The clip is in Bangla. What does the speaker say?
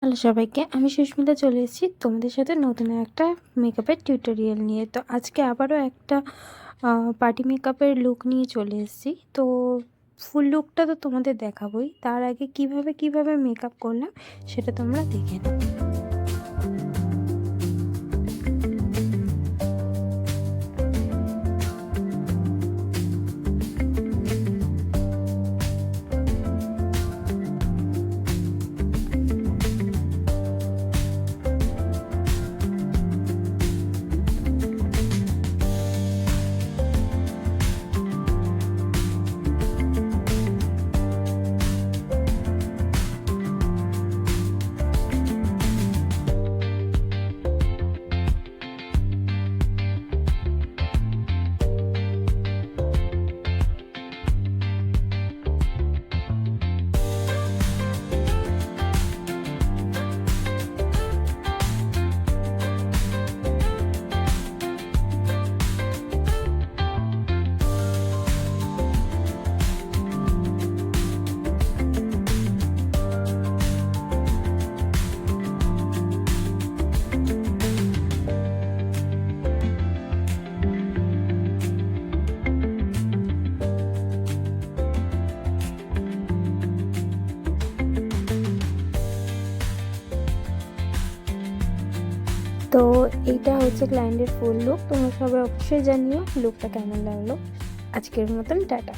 হ্যালো সবাইকে, আমি সুস্মিতা চলে এসেছি তোমাদের সাথে নতুন একটা মেকআপের টিউটোরিয়াল নিয়ে। তো আজকে আবারও একটা পার্টি মেকআপের লুক নিয়ে চলে এসেছি। তো ফুল লুকটা তো তোমাদের দেখাবোই, তার আগে কিভাবে মেকআপ করলাম সেটা তোমরা দেখে নাও। তো এইটা হচ্ছে ক্লায়েন্টের ফুল লুক। তোমরা সবাই অবশ্যই জানিও লুকটা কেমন লাগলো। আজকের মতন টাটা।